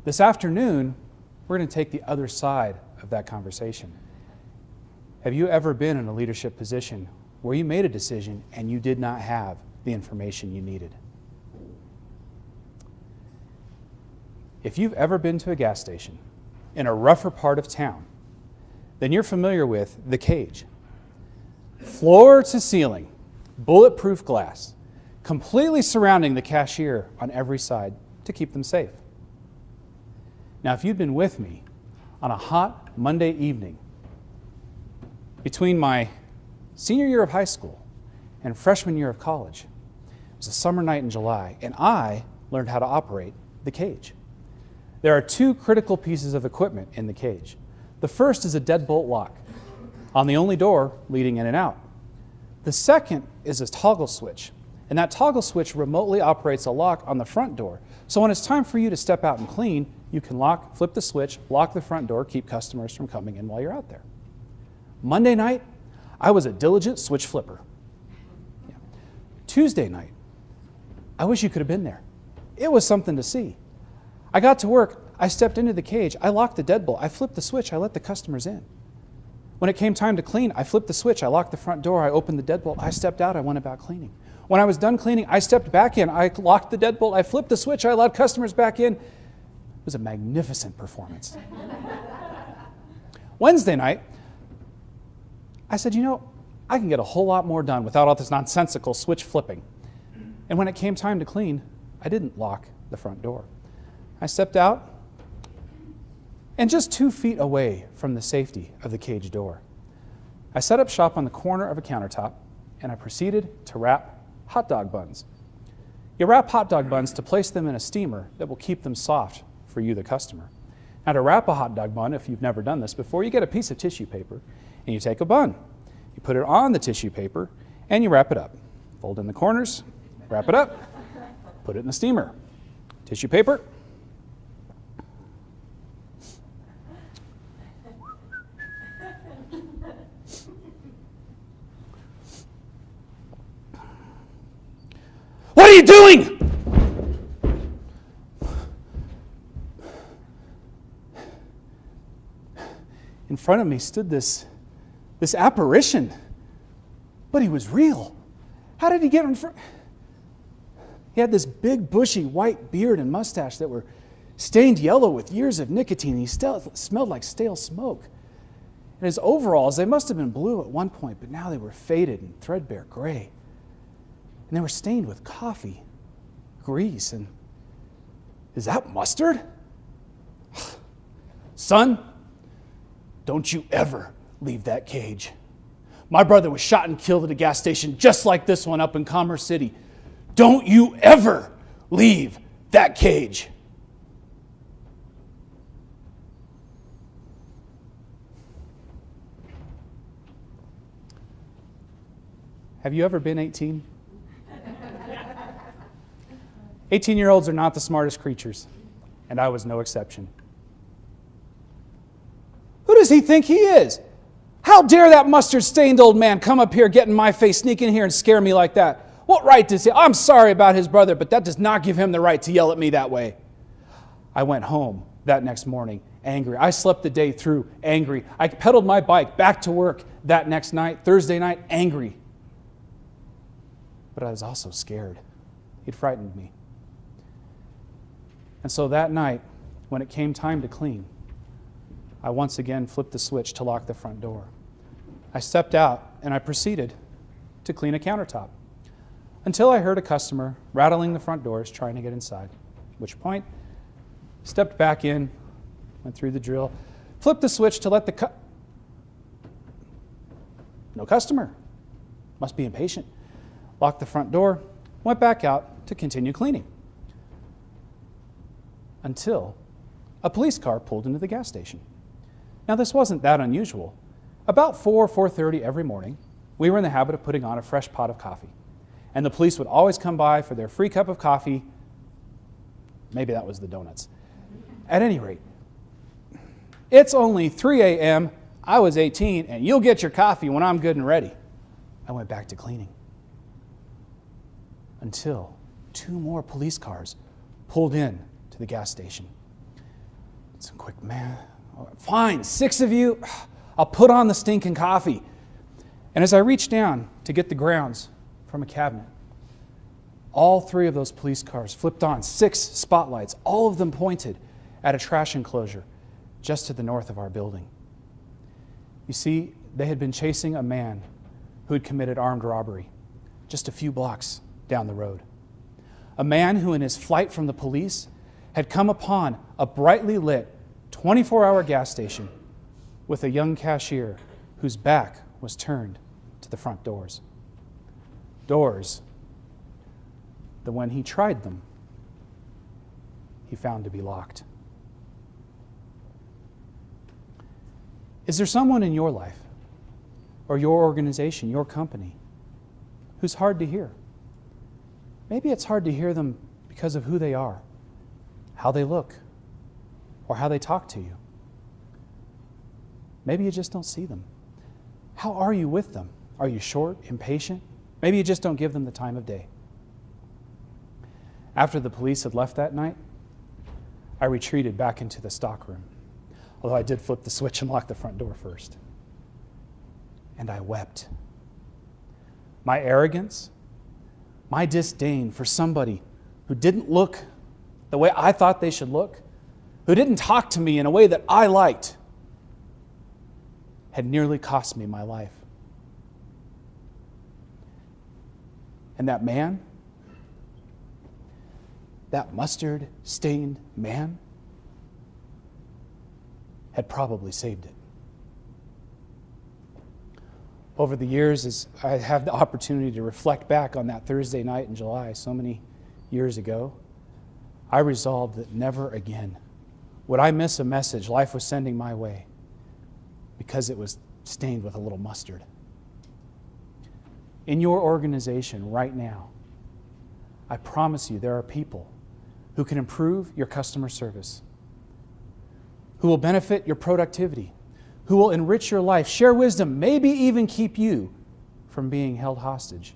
This afternoon, we're going to take the other side of that conversation. Have you ever been in a leadership position where you made a decision and you did not have the information you needed? If you've ever been to a gas station in a rougher part of town, then you're familiar with the cage. Floor to ceiling, bulletproof glass, completely surrounding the cashier on every side to keep them safe. Now, if you'd been with me on a hot Monday evening between my senior year of high school and freshman year of college, it was a summer night in July, and I learned how to operate the cage. There are two critical pieces of equipment in the cage. The first is a deadbolt lock on the only door leading in and out. The second is a toggle switch, and that toggle switch remotely operates a lock on the front door. So when it's time for you to step out and clean, you can flip the switch, lock the front door, keep customers from coming in while you're out there. Monday night, I was a diligent switch flipper. Yeah. Tuesday night, I wish you could have been there. It was something to see. I got to work, I stepped into the cage, I locked the deadbolt, I flipped the switch, I let the customers in. When it came time to clean, I flipped the switch, I locked the front door, I opened the deadbolt, I stepped out, I went about cleaning. When I was done cleaning, I stepped back in, I locked the deadbolt, I flipped the switch, I allowed customers back in. It was a magnificent performance. Wednesday night, I said, I can get a whole lot more done without all this nonsensical switch flipping. And when it came time to clean, I didn't lock the front door. I stepped out, and just 2 feet away from the safety of the cage door, I set up shop on the corner of a countertop, and I proceeded to wrap hot dog buns. You wrap hot dog buns to place them in a steamer that will keep them soft for you, the customer. Now, to wrap a hot dog bun, if you've never done this before, you get a piece of tissue paper, and you take a bun. You put it on the tissue paper, and you wrap it up. Fold in the corners, wrap it up, put it in the steamer. Tissue paper. What are you doing? In front of me stood this apparition, but he was real. How did he get in front? He had this big, bushy, white beard and mustache that were stained yellow with years of nicotine. He still smelled like stale smoke. And his overalls, they must have been blue at one point, but now they were faded and threadbare gray. And they were stained with coffee, grease, and is that mustard? Son, don't you ever leave that cage. My brother was shot and killed at a gas station just like this one up in Commerce City. Don't you ever leave that cage. Have you ever been 18? 18-year-olds are not the smartest creatures, and I was no exception. Who does he think he is? How dare that mustard-stained old man come up here, get in my face, sneak in here and scare me like that? What right does he? I'm sorry about his brother, but that does not give him the right to yell at me that way. I went home that next morning angry. I slept the day through angry. I pedaled my bike back to work that next night, Thursday night, angry. But I was also scared. He'd frightened me. And so that night, when it came time to clean, I once again flipped the switch to lock the front door. I stepped out and I proceeded to clean a countertop until I heard a customer rattling the front doors trying to get inside, at which point, stepped back in, went through the drill, flipped the switch to let no customer. Must be impatient. Locked the front door, went back out to continue cleaning. Until a police car pulled into the gas station. Now, this wasn't that unusual. About 4:30 every morning, we were in the habit of putting on a fresh pot of coffee. And the police would always come by for their free cup of coffee. Maybe that was the donuts. At any rate, it's only 3 a.m., I was 18, and you'll get your coffee when I'm good and ready. I went back to cleaning. Until 2 more police cars pulled in to the gas station. It's a quick, man. Fine, 6 of you. I'll put on the stinking coffee. And as I reached down to get the grounds from a cabinet, all 3 of those police cars flipped on 6 spotlights, all of them pointed at a trash enclosure just to the north of our building. You see, they had been chasing a man who had committed armed robbery just a few blocks down the road. A man who, in his flight from the police, had come upon a brightly lit 24-hour gas station with a young cashier whose back was turned to the front doors. Doors that when he tried them, he found to be locked. Is there someone in your life or your organization, your company, who's hard to hear? Maybe it's hard to hear them because of who they are, how they look, or how they talk to you. Maybe you just don't see them. How are you with them? Are you short, impatient? Maybe you just don't give them the time of day. After the police had left that night, I retreated back into the stockroom, although I did flip the switch and lock the front door first. And I wept. My arrogance, my disdain for somebody who didn't look the way I thought they should look, who didn't talk to me in a way that I liked, had nearly cost me my life. And that man, that mustard-stained man, had probably saved it. Over the years, as I have the opportunity to reflect back on that Thursday night in July so many years ago, I resolved that never again would I miss a message life was sending my way because it was stained with a little mustard. In your organization right now, I promise you there are people who can improve your customer service, who will benefit your productivity, who will enrich your life, share wisdom, maybe even keep you from being held hostage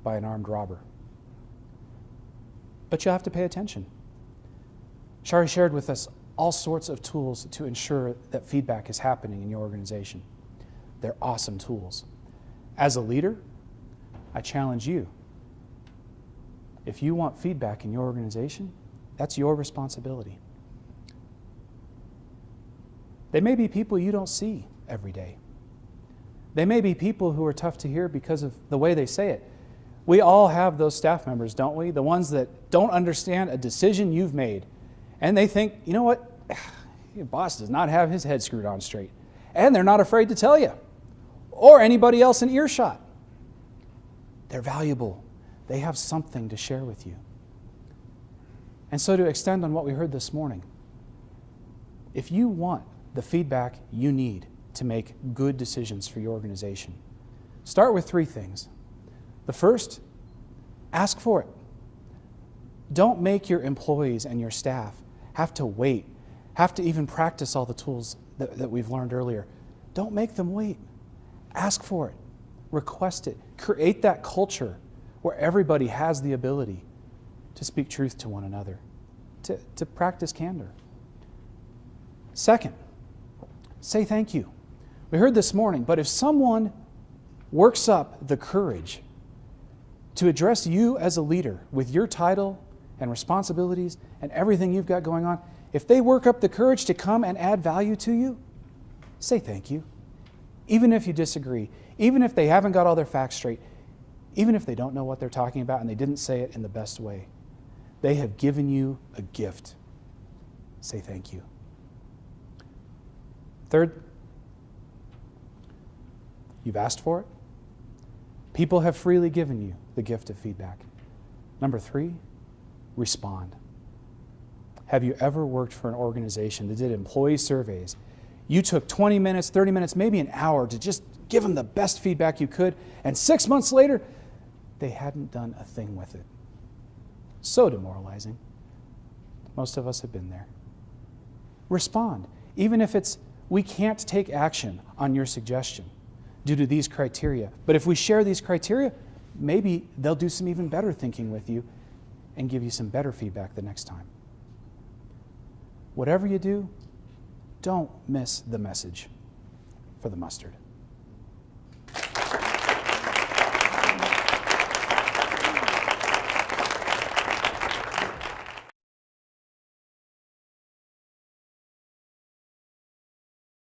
by an armed robber. But you'll have to pay attention. Shari shared with us all sorts of tools to ensure that feedback is happening in your organization. They're awesome tools. As a leader, I challenge you. If you want feedback in your organization, that's your responsibility. They may be people you don't see every day. They may be people who are tough to hear because of the way they say it. We all have those staff members, don't we? The ones that don't understand a decision you've made. And they think, you know what? Your boss does not have his head screwed on straight. And they're not afraid to tell you. Or anybody else in earshot. They're valuable. They have something to share with you. And so to extend on what we heard this morning, if you want the feedback you need to make good decisions for your organization, start with 3 things. The first, ask for it. Don't make your employees and your staff have to wait, have to even practice all the tools that we've learned earlier. Don't make them wait. Ask for it. Request it. Create that culture where everybody has the ability to speak truth to one another, to practice candor. Second, say thank you. We heard this morning, but if someone works up the courage to address you as a leader with your title and responsibilities and everything you've got going on, if they work up the courage to come and add value to you, say thank you. Even if you disagree, even if they haven't got all their facts straight, even if they don't know what they're talking about and they didn't say it in the best way, they have given you a gift. Say thank you. Third, you've asked for it. People have freely given you the gift of feedback. Number 3, respond. Have you ever worked for an organization that did employee surveys? You took 20 minutes, 30 minutes, maybe an hour to just give them the best feedback you could, and 6 months later, they hadn't done a thing with it. So demoralizing. Most of us have been there. Respond. Even if it's, we can't take action on your suggestion due to these criteria. But if we share these criteria, maybe they'll do some even better thinking with you and give you some better feedback the next time. Whatever you do, Don't miss the message for the mustard.